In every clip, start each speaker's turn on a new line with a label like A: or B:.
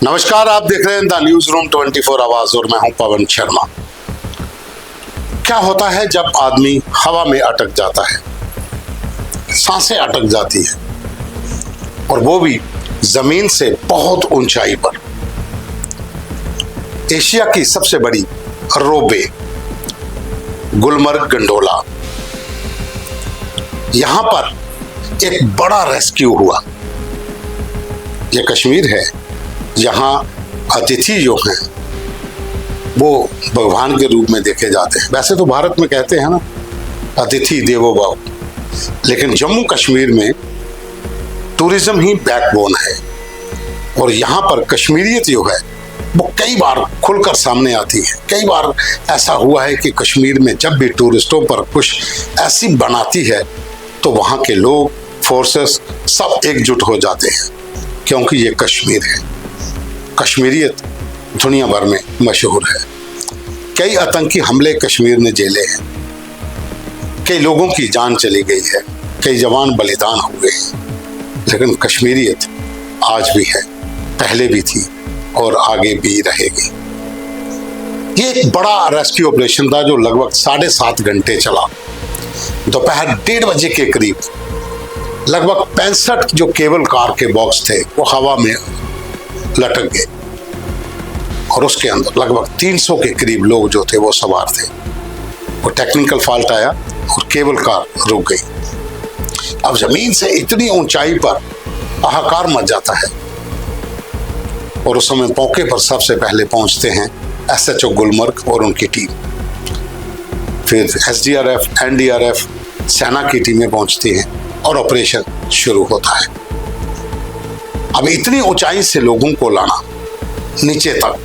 A: नमस्कार, आप देख रहे हैं द न्यूज रूम 24 आवाज और मैं हूं पवन शर्मा। क्या होता है जब आदमी हवा में अटक जाता है, सांसें अटक जाती है और वो भी जमीन से बहुत ऊंचाई पर। एशिया की सबसे बड़ी रोपवे गुलमर्ग गंडोला, यहां पर एक बड़ा रेस्क्यू हुआ। यह कश्मीर है जहां अतिथि जो हैं वो भगवान के रूप में देखे जाते हैं। वैसे तो भारत में कहते हैं ना, अतिथि देवो भव, लेकिन जम्मू कश्मीर में टूरिज्म ही बैकबोन है और यहाँ पर कश्मीरियत जो है वो कई बार खुलकर सामने आती है। कई बार ऐसा हुआ है कि कश्मीर में जब भी टूरिस्टों पर कुछ ऐसी बनाती है तो वहाँ के लोग, फोर्सेस सब एकजुट हो जाते हैं, क्योंकि ये कश्मीर है। कश्मीरियत दुनिया भर में मशहूर है। कई आतंकी हमले कश्मीर ने झेले हैं, कई लोगों की जान चली गई है, कई जवान बलिदान हुए हैं, लेकिन कश्मीरियत आज भी है, पहले भी थी और आगे भी रहेगी। ये एक बड़ा रेस्क्यू ऑपरेशन था जो लगभग 7.5 घंटे चला। दोपहर 1:30 बजे के करीब लगभग 65 जो केबल कार के बॉक्स थे वो हवा में लटक गए और उसके अंदर लगभग 300 के करीब लोग जो थे वो सवार थे। वो टेक्निकल फॉल्ट आया और केबल कार रुक गई। अब जमीन से इतनी ऊंचाई पर हाहाकार मच जाता है और उस समय मौके पर सबसे पहले पहुंचते हैं एसएचओ गुलमर्ग और उनकी टीम। फिर एसडीआरएफ, एनडीआरएफ, सेना की टीमें पहुंचती हैं और ऑपरेशन शुरू होता है। अब इतनी ऊंचाई से लोगों को लाना नीचे तक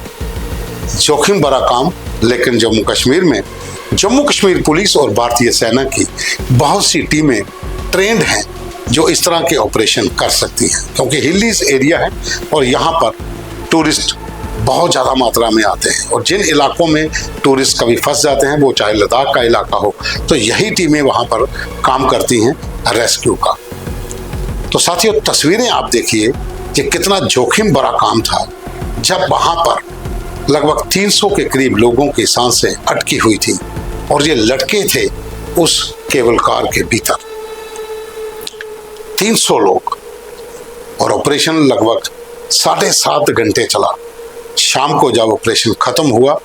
A: जोखिम भरा काम, लेकिन जम्मू कश्मीर में जम्मू कश्मीर पुलिस और भारतीय सेना की बहुत सी टीमें ट्रेंड हैं जो इस तरह के ऑपरेशन कर सकती हैं, क्योंकि हिलीज एरिया है और यहाँ पर टूरिस्ट बहुत ज़्यादा मात्रा में आते हैं और जिन इलाकों में टूरिस्ट कभी फंस जाते हैं, वो चाहे लद्दाख का इलाका हो, तो यही टीमें वहाँ पर काम करती हैं रेस्क्यू का। तो साथियों, तस्वीरें आप देखिए कि कितना जोखिम भरा काम था जब वहाँ पर लगभग 300 के करीब लोगों की सांसें अटकी हुई थी और ये लटके थे उस केबल कार के भीतर। 300 लोग और ऑपरेशन लगभग 7.5 घंटे चला। शाम को जब ऑपरेशन खत्म हुआ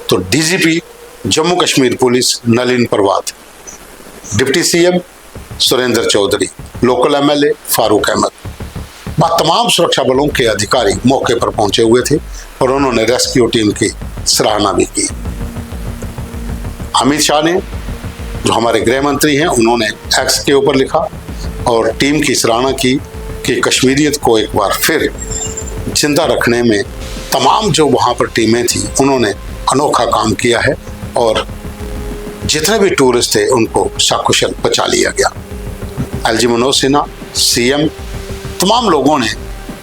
A: तो DGP Jammu Kashmir police Nalin Prabhat, deputy CM Surendra Choudhary, local MLA Farooq Ahmed, तमाम सुरक्षा बलों के अधिकारी मौके पर पहुंचे हुए थे और उन्होंने रेस्क्यू टीम की सराहना भी की। अमित शाह ने, जो हमारे गृह मंत्री हैं, उन्होंने एक्स के ऊपर लिखा और टीम की सराहना की कि कश्मीरियत को एक बार फिर जिंदा रखने में तमाम जो वहाँ पर टीमें थी उन्होंने अनोखा काम किया है और जितने भी टूरिस्ट थे उनको सकुशल बचा लिया गया। एलजी मनोज सिन्हा, सीएम, तमाम लोगों ने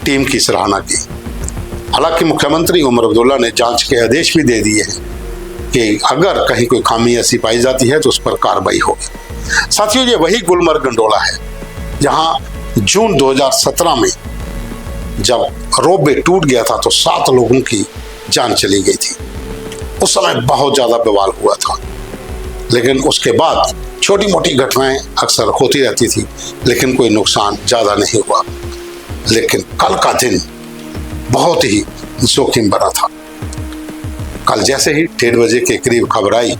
A: टीम की सराहना की। हालांकि मुख्यमंत्री उमर अब्दुल्ला ने जांच के आदेश भी दे दिए हैं कि अगर कहीं कोई खामी ऐसी पाई जाती है तो उस पर कार्रवाई होगी। साथियों, ये वही गुलमर्ग गंडोला है जहां जून 2017 में जब रोपवे टूट गया था तो 7 लोगों की जान चली गई थी। उस समय बहुत ज्यादा बवाल हुआ था, लेकिन उसके बाद छोटी मोटी घटनाएं अक्सर होती रहती थी, लेकिन कोई नुकसान ज्यादा नहीं हुआ। लेकिन कल का दिन बहुत ही जोखिम भरा था। कल जैसे ही 1:30 बजे के करीब खबर आई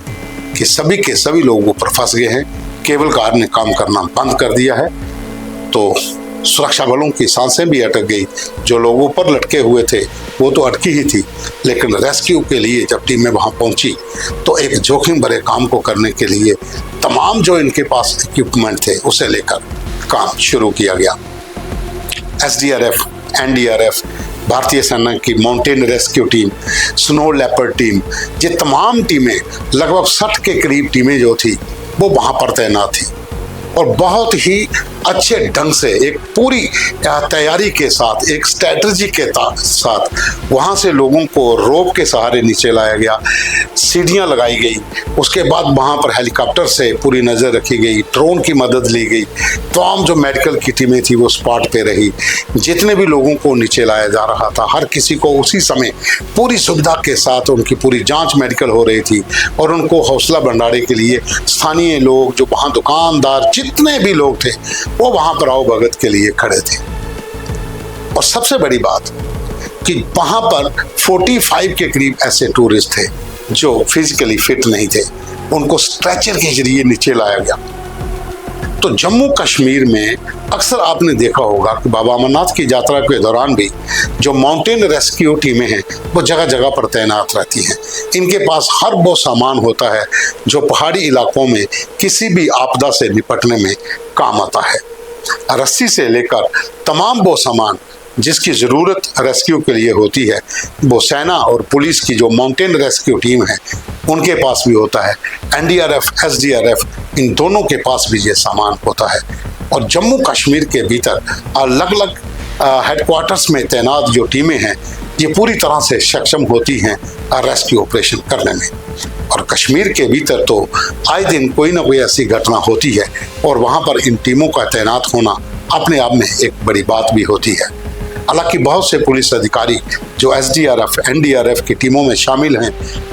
A: कि सभी के सभी लोग ऊपर फंस गए हैं, केबल कार ने काम करना बंद कर दिया है, तो सुरक्षा बलों की सांसें भी अटक गई। जो लोग ऊपर लटके हुए थे वो तो अटकी ही थी, लेकिन रेस्क्यू के लिए जब टीमें वहां पहुंची तो एक जोखिम भरे काम को करने के लिए तमाम जो इनके पास इक्विपमेंट थे उसे लेकर काम शुरू किया गया। एसडीआरएफ, एनडीआरएफ, भारतीय सेना की mountain rescue team, snow leopard team, ये तमाम टीमें लगभग 60 के करीब टीमें जो थी वो वहां पर तैनात थी और बहुत ही अच्छे ढंग से एक पूरी तैयारी के साथ, एक स्ट्रैटेजी के साथ वहाँ से लोगों को रोप के सहारे नीचे लाया गया, सीढ़ियाँ लगाई गई, उसके बाद वहाँ पर हेलीकॉप्टर से पूरी नज़र रखी गई, ड्रोन की मदद ली गई, तमाम जो मेडिकल की टीमें थी वो स्पॉट पे रही, जितने भी लोगों को नीचे लाया जा रहा था हर किसी को उसी समय पूरी सुविधा के साथ उनकी पूरी जांच मेडिकल हो रही थी और उनको हौसला बढ़ाने के लिए स्थानीय लोग, जो वहाँ दुकानदार, जितने भी लोग थे वो वहाँ पर आओ भगत के लिए खड़े थे। और सबसे बड़ी बात कि वहाँ पर 45 के करीब ऐसे टूरिस्ट थे जो फिजिकली फिट नहीं थे, उनको स्ट्रेचर के जरिए नीचे लाया गया। तो जम्मू कश्मीर में अक्सर आपने देखा होगा कि बाबा अमरनाथ की यात्रा के दौरान भी जो माउंटेन रेस्क्यू टीमें हैं वो जगह जगह पर तैनात रहती हैं। इनके पास हर वो सामान होता है जो पहाड़ी इलाकों में किसी भी आपदा से निपटने में काम आता है। रस्सी से लेकर तमाम वो सामान जिसकी ज़रूरत रेस्क्यू के लिए होती है वो सेना और पुलिस की जो माउंटेन रेस्क्यू टीम है उनके पास भी होता है। एनडीआरएफ, एसडीआरएफ, इन दोनों के पास भी ये सामान होता है। और जम्मू कश्मीर के भीतर अलग अलग हेडक्वार्टर्स में तैनात जो टीमें हैं ये पूरी तरह से सक्षम होती हैं रेस्क्यू ऑपरेशन करने में। और कश्मीर के भीतर तो आए दिन कोई ना कोई ऐसी घटना होती है और वहाँ पर इन टीमों का तैनात होना अपने आप में एक बड़ी बात भी होती है। हालांकि बहुत से पुलिस अधिकारी जो एसडीआरएफ, एनडीआरएफ की टीमों में शामिल हैं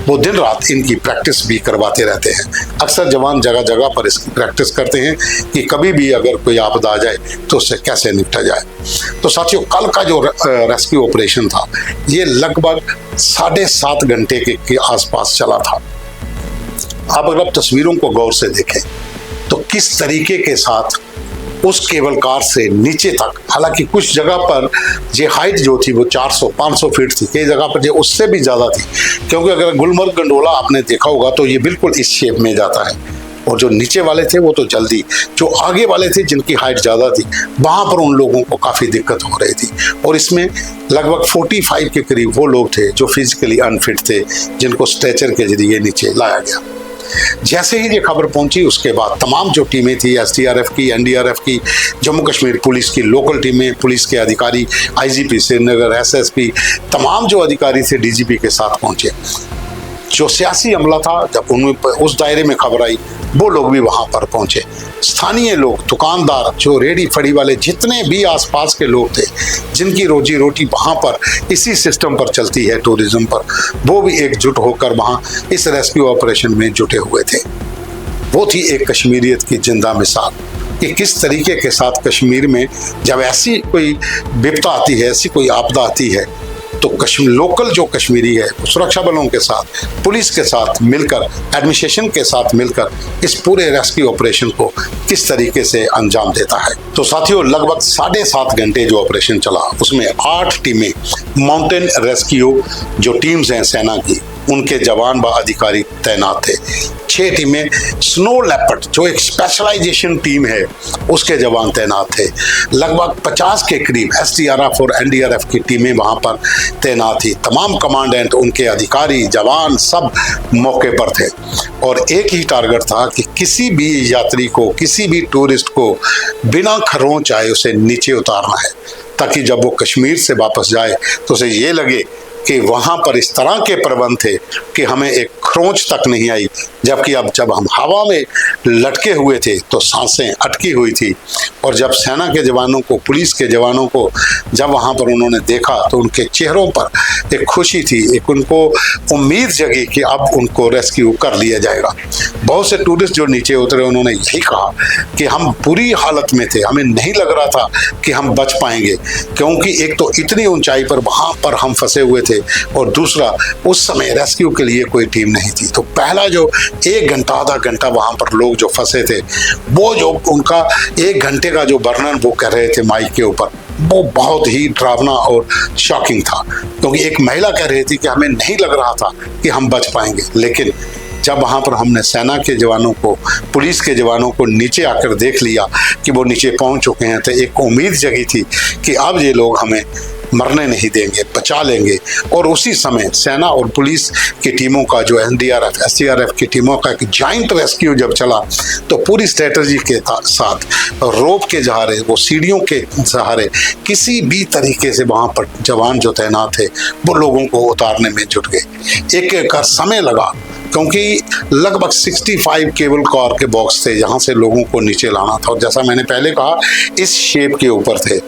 A: वो दिन रात इनकी प्रैक्टिस भी करवाते रहते हैं। अक्सर जवान जगह जगह पर इसकी प्रैक्टिस करते हैं कि कभी भी अगर कोई आपदा आ जाए तो उससे कैसे निपटा जाए। तो साथियों, कल का जो रेस्क्यू ऑपरेशन था ये लगभग 7.5 घंटे के आसपास चला था। आप अगर तस्वीरों को गौर से देखें तो किस तरीके के साथ उस केबल कार से नीचे तक, हालांकि कुछ जगह पर ये हाइट जो थी वो 400-500 फीट थी, कई जगह पर ये उससे भी ज़्यादा थी, क्योंकि अगर गुलमर्ग गंडोला आपने देखा होगा तो ये बिल्कुल इस शेप में जाता है। और जो नीचे वाले थे वो तो जल्दी, जो आगे वाले थे जिनकी हाइट ज़्यादा थी वहाँ पर उन लोगों को काफ़ी दिक्कत हो रही थी। और इसमें लगभग 45 के करीब वो लोग थे जो फिजिकली अनफिट थे, जिनको स्ट्रेचर के जरिए नीचे लाया गया। जैसे ही ये खबर पहुंची उसके बाद तमाम जो टीमें थी, एसडीआरएफ की, एनडीआरएफ की, जम्मू कश्मीर पुलिस की लोकल टीमें, पुलिस के अधिकारी, आईजीपी श्रीनगर, एसएसपी, तमाम जो अधिकारी थे डीजीपी के साथ पहुंचे। जो सियासी अमला था, जब उनमें उस दायरे में खबर आई वो लोग भी वहाँ पर पहुँचे। स्थानीय लोग, दुकानदार, जो रेडी फड़ी वाले, जितने भी आसपास के लोग थे जिनकी रोजी रोटी वहाँ पर इसी सिस्टम पर चलती है, टूरिज्म पर, वो भी एकजुट होकर वहाँ इस रेस्क्यू ऑपरेशन में जुटे हुए थे। वो थी एक कश्मीरियत की जिंदा मिसाल कि किस तरीके के साथ कश्मीर में जब ऐसी कोई विपदा आती है, ऐसी कोई आपदा आती है तो लोकल जो कश्मीरी है सुरक्षा बलों के साथ, पुलिस के साथ मिलकर, एडमिनिस्ट्रेशन के साथ मिलकर इस पूरे रेस्क्यू ऑपरेशन को किस तरीके से अंजाम देता है। तो साथियों, लगभग 7.5 घंटे जो ऑपरेशन चला उसमें 8 टीमें माउंटेन रेस्क्यू जो टीम्स हैं सेना की, उनके जवान व अधिकारी तैनात थे। 6 टीमें स्नो लेपर्ड जो एक स्पेशलाइजेशन टीम है उसके जवान तैनात थे। लगभग 50 के करीब एसडीआरएफ और एनडीआरएफ की टीमें वहाँ पर तैनात थी। तमाम कमांडेंट, उनके अधिकारी, जवान सब मौके पर थे और एक ही टारगेट था कि किसी भी यात्री को, किसी भी टूरिस्ट को बिना खरोंच आए उसे नीचे उतारना है, ताकि जब वो कश्मीर से वापस जाए तो उसे ये लगे कि वहाँ पर इस तरह के प्रबंध थे कि हमें एक खरोंच तक नहीं आई, जबकि अब जब हम हवा में लटके हुए थे तो सांसें अटकी हुई थी। और जब सेना के जवानों को, पुलिस के जवानों को जब वहाँ पर उन्होंने देखा तो उनके चेहरों पर एक खुशी थी, एक उनको उम्मीद जगी कि अब उनको रेस्क्यू कर लिया जाएगा। बहुत से टूरिस्ट जो नीचे उतरे उन्होंने यही कहा कि हम बुरी हालत में थे, हमें नहीं लग रहा था कि हम बच पाएंगे, क्योंकि एक तो इतनी ऊंचाई पर वहाँ पर हम फंसे हुए थे और दूसरा उस समय रेस्क्यू के लिए कोई टीम नहीं थी। तो पहला जो 1 घंटा, आधा घंटा वहाँ पर लोग जो फंसे थे, वो जो उनका 1 घंटे का जो वर्णन वो कर रहे थे माइक के ऊपर, वो बहुत ही डरावना और शॉकिंग था। क्योंकि एक महिला कह रही थी कि हमें नहीं लग रहा था कि हम बच पाएंगे, लेकिन जब वहाँ पर हमने सेना के जवानों को, पुलिस के जवानों को नीचे आकर देख लिया कि वो नीचे पहुँच चुके हैं, तो एक उम्मीद जगी थी कि अब ये लोग हमें मरने नहीं देंगे, बचा लेंगे। और उसी समय सेना और पुलिस की टीमों का, जो एनडीआरएफ एसडीआरएफ की टीमों का एक जॉइंट रेस्क्यू जब चला, तो पूरी स्ट्रेटजी के साथ रोप के सहारे, वो सीढ़ियों के सहारे, किसी भी तरीके से वहाँ पर जवान जो तैनात थे वो लोगों को उतारने में जुट गए। एक एक का समय लगा, क्योंकि लगभग 65 केबल कार के बॉक्स थे जहाँ से लोगों को नीचे लाना था। और जैसा मैंने पहले कहा, इस शेप के ऊपर थे,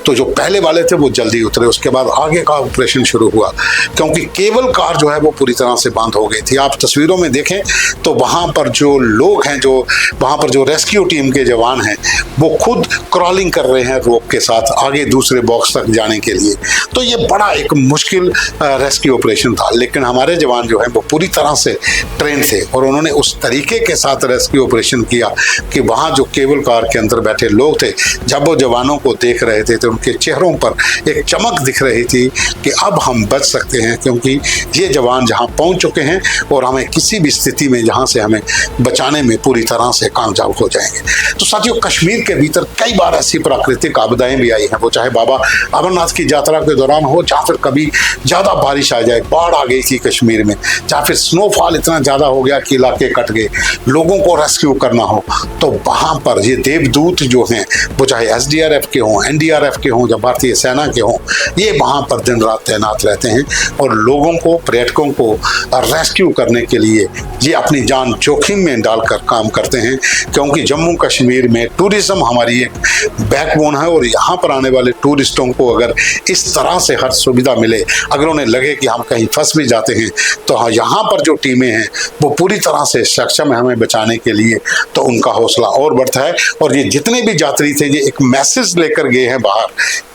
A: तो जो पहले वाले थे वो जल्दी उतरे। उसके बाद आगे का ऑपरेशन शुरू हुआ, क्योंकि केबल कार जो है वो पूरी तरह से बंद हो गई थी। आप तस्वीरों में देखें तो वहाँ पर जो लोग हैं, जो वहाँ पर जो रेस्क्यू टीम के जवान हैं, वो खुद क्रॉलिंग कर रहे हैं रोप के साथ आगे दूसरे बॉक्स तक जाने के लिए। तो ये बड़ा एक मुश्किल रेस्क्यू ऑपरेशन था, लेकिन हमारे जवान जो हैं वो पूरी तरह से ट्रेन थे और उन्होंने उस तरीके के साथ रेस्क्यू ऑपरेशन किया कि वहाँ जो केबल कार के अंदर बैठे लोग थे, जब वो जवानों को देख रहे थे तो उनके चेहरों पर एक चमक दिख रही थी कि अब हम बच सकते हैं, क्योंकि ये जवान जहाँ पहुँच चुके हैं और हमें किसी भी स्थिति में जहाँ से हमें बचाने में पूरी तरह से कामयाब हो जाएंगे। तो साथियों, कश्मीर के भीतर कई बार ऐसी प्राकृतिक आपदाएं भी आई हैं, वो चाहे बाबा अमरनाथ की यात्रा के दौरान हो, या फिर कभी ज़्यादा बारिश आ जाए, बाढ़ आ गई थी कश्मीर में, या फिर स्नोफॉल इतना ज़्यादा हो गया कि इलाके कट गए, लोगों को रेस्क्यू करना हो, तो वहाँ पर ये देवदूत जो हैं, वो चाहे एसडीआरएफ के हों, एनडीआरएफ के हों या भारतीय सेना के हों, ये वहाँ पर दिन रात तैनात रहते हैं और लोगों को, पर्यटकों को रेस्क्यू करने के लिए ये अपनी जान जोखिम में डालकर काम करते हैं। क्योंकि जम्मू कश्मीर में टूरिज्म हमारी एक बैकबोन है और यहाँ पर आने वाले टूरिस्टों को अगर इस तरह से हर सुविधा मिले, अगर उन्हें लगे कि हम कहीं फंस भी जाते हैं, तो हाँ, यहाँ पर जो टीमें हैं वो पूरी तरह से सक्षम है हमें बचाने के लिए, तो उनका हौसला और बढ़ता है। और ये जितने भी यात्री थे, ये एक मैसेज लेकर गए हैं बाहर,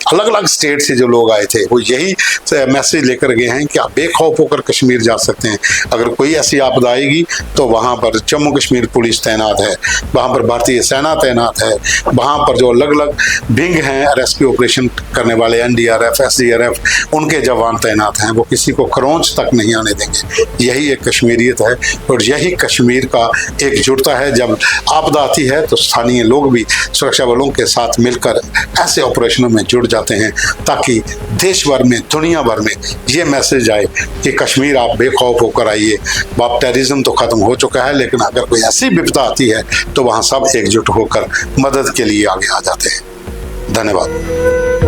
A: अलग अलग स्टेट से जो लोग आए थे वो यही मैसेज लेकर गए हैं कि आप बेखौफ होकर कश्मीर जा सकते हैं। अगर कोई ऐसी आपदा आएगी तो वहाँ पर जम्मू कश्मीर पुलिस तैनात है, वहाँ पर भारतीय सेना तैनात है, वहाँ पर जो अलग अलग विंग हैं रेस्क्यू ऑपरेशन करने वाले, एनडीआरएफ एसडीआरएफ, उनके जवान तैनात हैं, वो किसी को खरोंच तक नहीं आने देंगे। यही एक कश्मीरियत है और यही कश्मीर का एकजुटता है। जब आपदा आती है तो स्थानीय लोग भी सुरक्षा बलों के साथ मिलकर ऐसे ऑपरेशनों में जुड़ जाते हैं, ताकि देश भर में, दुनिया भर में ये मैसेज आए कि कश्मीर आप बेखौफ होकर आइए। अब टेररिज्म तो खत्म हो चुका है, लेकिन अगर कोई ऐसी विपदा आती है तो वहाँ सब एकजुट होकर मदद के लिए आगे आ जाते हैं। धन्यवाद।